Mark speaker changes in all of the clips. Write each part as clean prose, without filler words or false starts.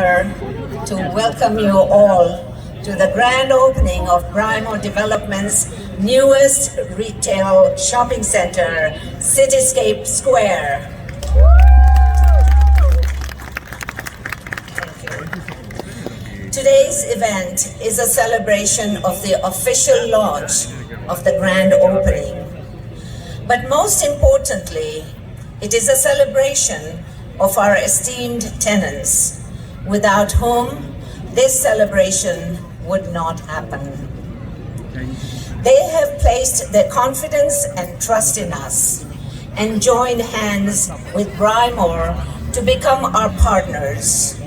Speaker 1: pleasure to welcome you all to the grand opening of Braemore Development's newest retail shopping center, CITYSCAPE Square. Today's event is a celebration of the official launch of the grand opening. But most importantly, it is a celebration of our esteemed tenants, without whom this celebration would not happen. They have placed their confidence and trust in us and joined hands with Braemore to become our partners.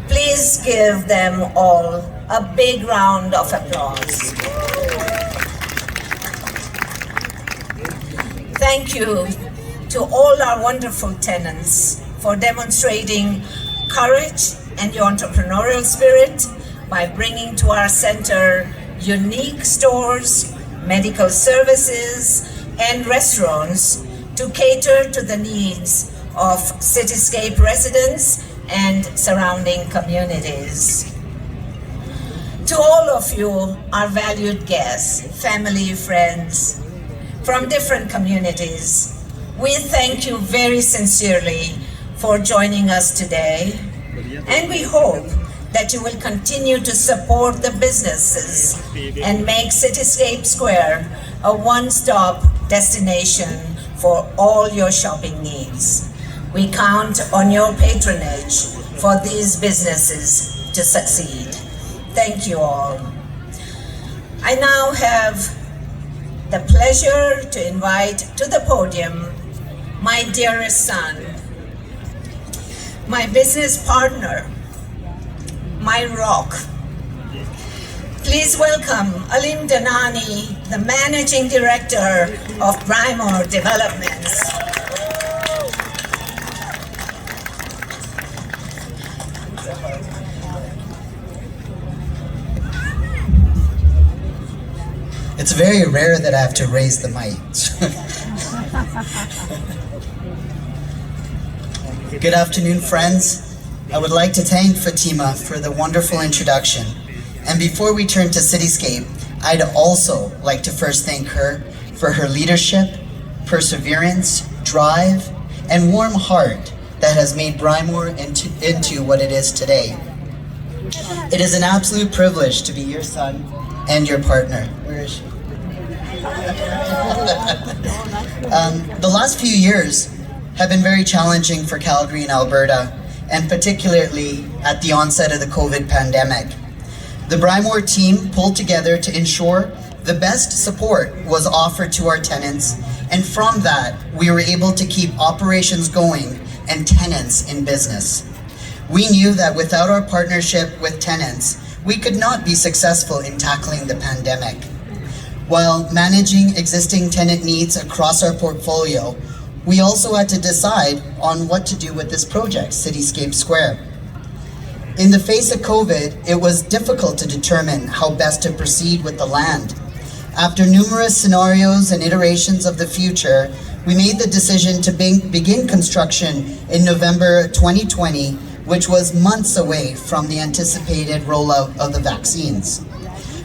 Speaker 1: Please give them all a big round of applause. Thank you to all our wonderful tenants for demonstrating courage and your entrepreneurial spirit by bringing to our center unique stores, medical services, and restaurants to cater to the needs of Cityscape residents and surrounding communities. To all of you, our valued guests, family, friends from different communities, we thank you very sincerely for joining us today, and we hope that you will continue to support the businesses and make Cityscape Square a one-stop destination for all your shopping needs. We count on your patronage for these businesses to succeed. Thank you all. I now have the pleasure to invite to the podium my dearest son, my business partner, my rock. Please welcome Aleem Dhanani, the Managing Director of Braemore Developments.
Speaker 2: It's very rare that I have to raise the mic. Good afternoon, friends. I would like to thank Fatima for the wonderful introduction. And before we turn to Cityscape, I'd also like to first thank her for her leadership, perseverance, drive, and warm heart that has made Braemore into what it is today. It is an absolute privilege to be your son and your partner. Where is she? The last few years have been very challenging for Calgary and Alberta, and particularly at the onset of the COVID pandemic. The Braemore team pulled together to ensure the best support was offered to our tenants, and from that, we were able to keep operations going and tenants in business. We knew that without our partnership with tenants, we could not be successful in tackling the pandemic. While managing existing tenant needs across our portfolio, we also had to decide on what to do with this project, Cityscape Square. In the face of COVID, it was difficult to determine how best to proceed with the land. After numerous scenarios and iterations of the future, we made the decision to begin construction in November 2020, which was months away from the anticipated rollout of the vaccines.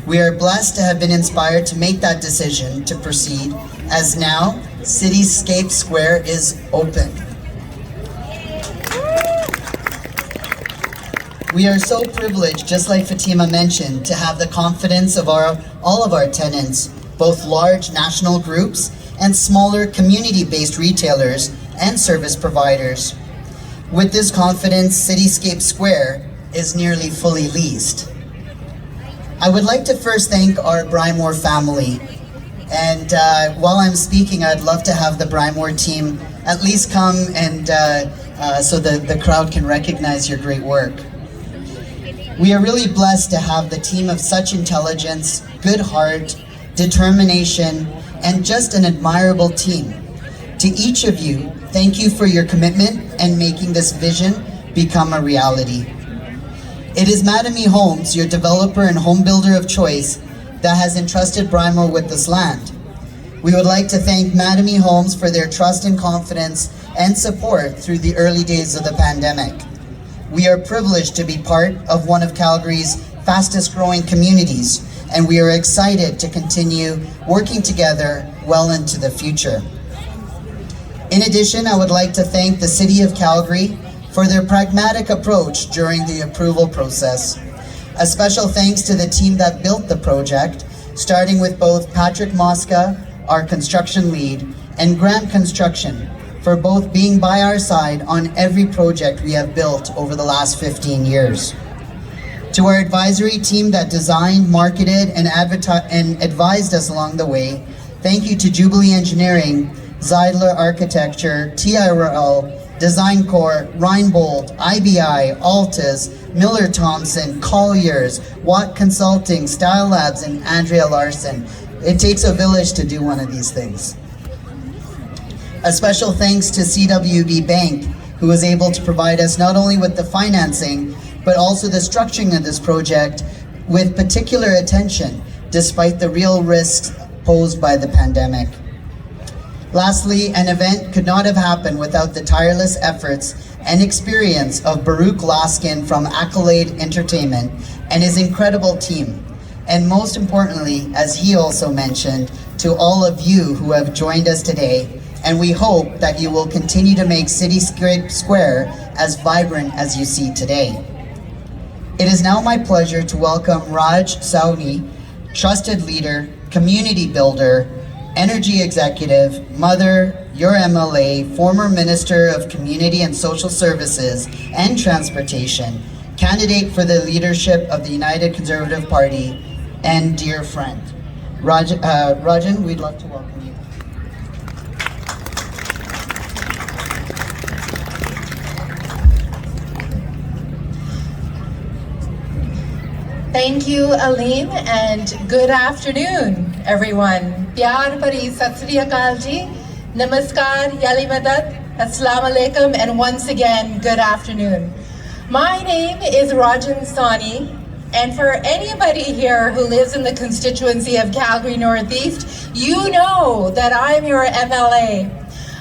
Speaker 2: We are blessed to have been inspired to make that decision to proceed, as now Cityscape Square is open. We are so privileged, just like Fatima mentioned, to have the confidence of all of our tenants, both large national groups and smaller community-based retailers and service providers. With this confidence, Cityscape Square is nearly fully leased. I would like to first thank our Braemore family. And while I'm speaking, I'd love to have the Braemore team at least come and so that the crowd can recognize your great work. We are really blessed to have the team of such intelligence, good heart, determination, and just an admirable team. To each of you, thank you for your commitment and making this vision become a reality. It is Dhanani Homes, your developer and home builder of choice, that has entrusted Braemore with this land. We would like to thank Dhanani Homes for their trust and confidence and support through the early days of the pandemic. We are privileged to be part of one of Calgary's fastest growing communities, and we are excited to continue working together well into the future. In addition, I would like to thank the City of Calgary for their pragmatic approach during the approval process. A special thanks to the team that built the project, starting with both Patrick Mosca, our construction lead, and Grant Construction, for both being by our side on every project we have built over the last 15 years. To our advisory team that designed, marketed, and advised us along the way, thank you to Jubilee Engineering, Zeidler Architecture, TIRL, Design Corps, Reinbold, IBI, Altus, Miller Thompson, Colliers, Watt Consulting, Style Labs, and Andrea Larson. It takes a village to do one of these things. A special thanks to CWB Bank, who was able to provide us not only with the financing, but also the structuring of this project with particular attention, despite the real risks posed by the pandemic. Lastly, an event could not have happened without the tireless efforts and experience of Baruch Laskin from Accolade Entertainment and his incredible team. And most importantly, as he also mentioned, to all of you who have joined us today, and we hope that you will continue to make CITYSCAPE Square as vibrant as you see today. It is now my pleasure to welcome Raj Sauni, trusted leader, community builder, energy executive, mother, your MLA, former Minister of Community and Social Services and Transportation, candidate for the leadership of the United Conservative Party, and dear friend. Rajan, we'd love to welcome you.
Speaker 3: Thank you, Aleem, and good afternoon, everyone. Pyar bhari sat sri akal ji, namaskar, yali madad, assalamu alaikum, and once again, good afternoon. My name is Rajan Sani, and for anybody here who lives in the constituency of Calgary Northeast, you know that I'm your MLA.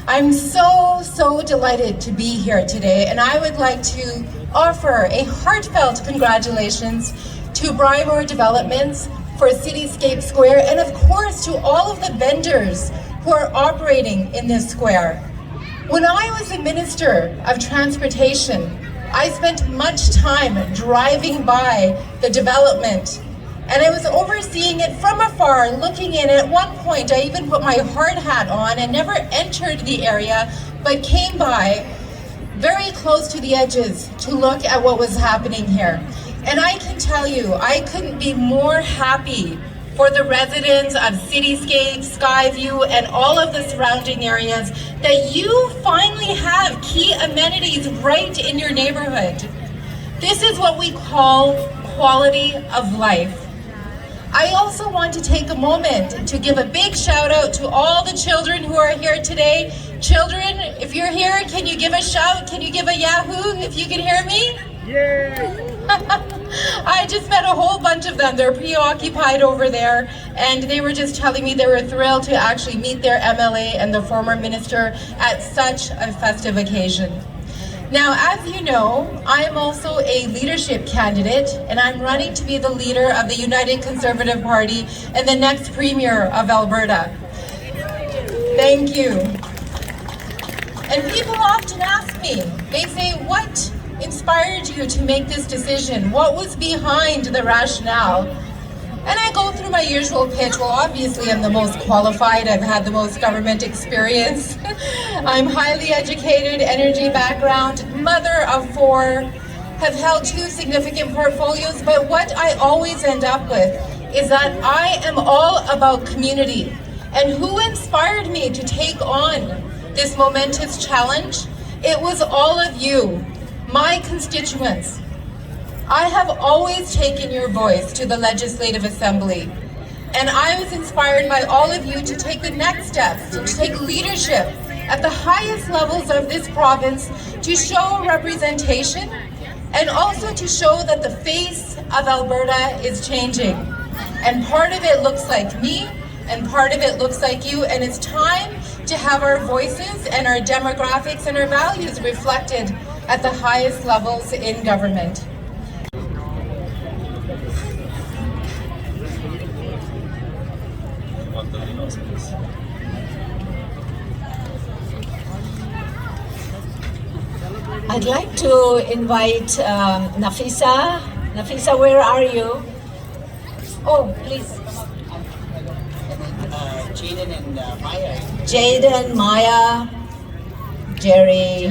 Speaker 3: I'm so delighted to be here today, and I would like to offer a heartfelt congratulations to Brymore Developments for CITYSCAPE Square, and of course to all of the vendors who are operating in this square. When I was the Minister of Transportation, I spent much time driving by the development, and I was overseeing it from afar, looking in. At one point, I even put my hard hat on and never entered the area, but came by very close to the edges to look at what was happening here. And I can tell you, I couldn't be more happy for the residents of Cityscape, Skyview, and all of the surrounding areas that you finally have key amenities right in your neighborhood. This is what we call quality of life. I also want to take a moment to give a big shout out to all the children who are here today. Children, if you're here, can you give a shout? Can you give a yahoo if you can hear me? Yeah. I just met a whole bunch of them. They're preoccupied over there, and they were just telling me they were thrilled to actually meet their MLA and the former minister at such a festive occasion. Now, as you know, I am also a leadership candidate, and I'm running to be the leader of the United Conservative Party and the next Premier of Alberta. Thank you. And people often ask me, they say, what inspired you to make this decision? What was behind the rationale? And I go through my usual pitch. Well, obviously I'm the most qualified. I've had the most government experience. I'm highly educated, energy background, mother of 4, have held 2 significant portfolios, but what I always end up with is that I am all about community. And who inspired me to take on this momentous challenge? It was all of you, my constituents. I have always taken your voice to the Legislative Assembly, and I was inspired by all of you to take the next steps, to take leadership at the highest levels of this province, to show representation, and also to show that the face of Alberta is changing. And part of it looks like me, and part of it looks like you, and it's time to have our voices and our demographics and our values reflected at the highest levels in government.
Speaker 1: I'd like to invite Nafisa. Nafisa, where are you? Oh, please.
Speaker 2: Jaden and Maya.
Speaker 1: Jaden, Maya, Jerry.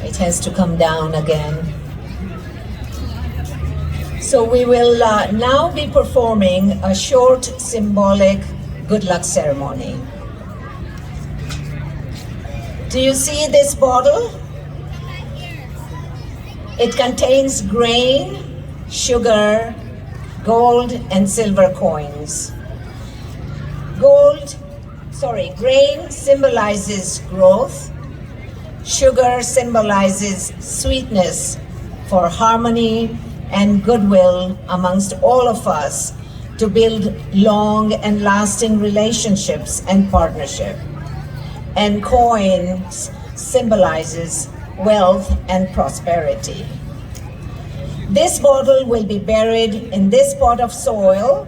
Speaker 1: It has to come down again. So we will now be performing a short symbolic good luck ceremony. Do you see this bottle? It contains grain, sugar, gold and silver coins. Grain symbolizes growth. Sugar symbolizes sweetness for harmony and goodwill amongst all of us to build long and lasting relationships and partnership. And coins symbolizes wealth and prosperity. This bottle will be buried in this pot of soil,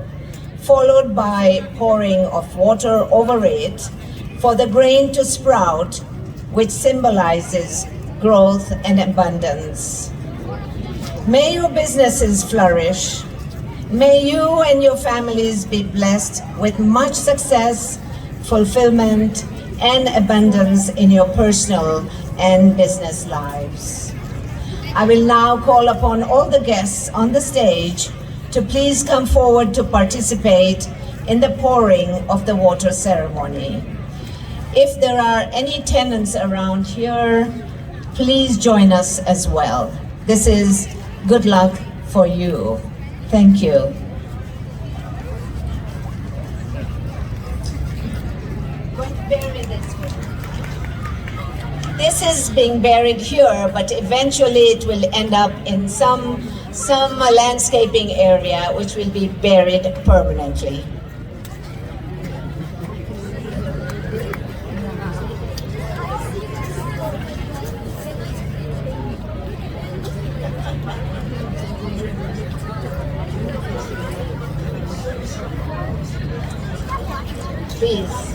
Speaker 1: followed by pouring of water over it for the grain to sprout, which symbolizes growth and abundance. May your businesses flourish. May you and your families be blessed with much success, fulfillment, and abundance in your personal and business lives. I will now call upon all the guests on the stage to please come forward to participate in the pouring of the water ceremony. If there are any tenants around here, please join us as well. This is good luck for you. Thank you. This is being buried here, but eventually it will end up in some landscaping area which will be buried permanently. Please.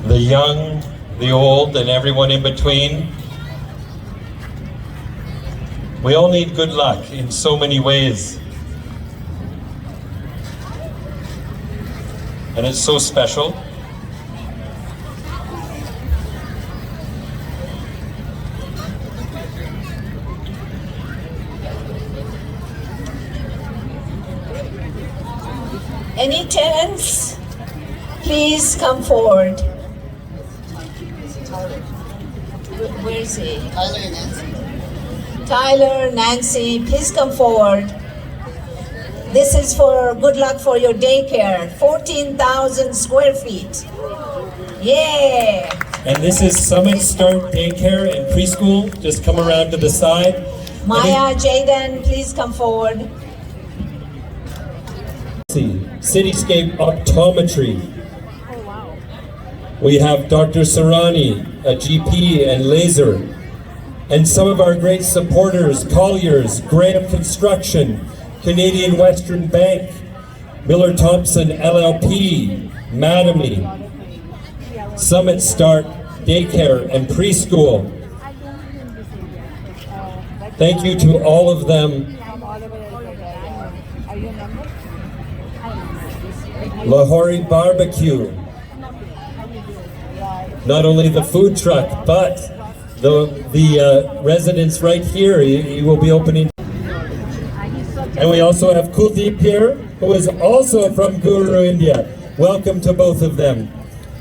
Speaker 4: The young, the old, and everyone in between. We all need good luck in so many ways. And it's so special.
Speaker 1: Any tenants, please come forward. Where is he?
Speaker 2: Tyler and Nancy.
Speaker 1: Tyler, Nancy, please come forward. This is for good luck for your daycare, 14,000 square feet. Yeah.
Speaker 4: And this is Summit Start Daycare and Preschool. Just come around to the side.
Speaker 1: Maya, Jaden, please come forward.
Speaker 4: CITYSCAPE Optometry. We have Dr. Sarani, a GP and laser. And some of our great supporters, Colliers, Graham Construction, Canadian Western Bank, Miller Thompson LLP, Madamy, Summit Start Daycare and Preschool. Thank you to all of them. Lahori Barbecue. Not only the food truck, but the residence right here, you will be opening. And we also have Kuldeep here, who is also from Guru, India. Welcome to both of them.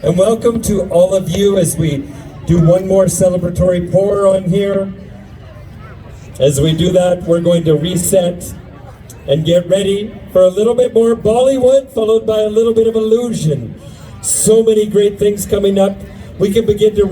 Speaker 4: And welcome to all of you as we do one more celebratory pour on here. As we do that, we're going to reset and get ready for a little bit more Bollywood, followed by a little bit of illusion. So many great things coming up. We can begin to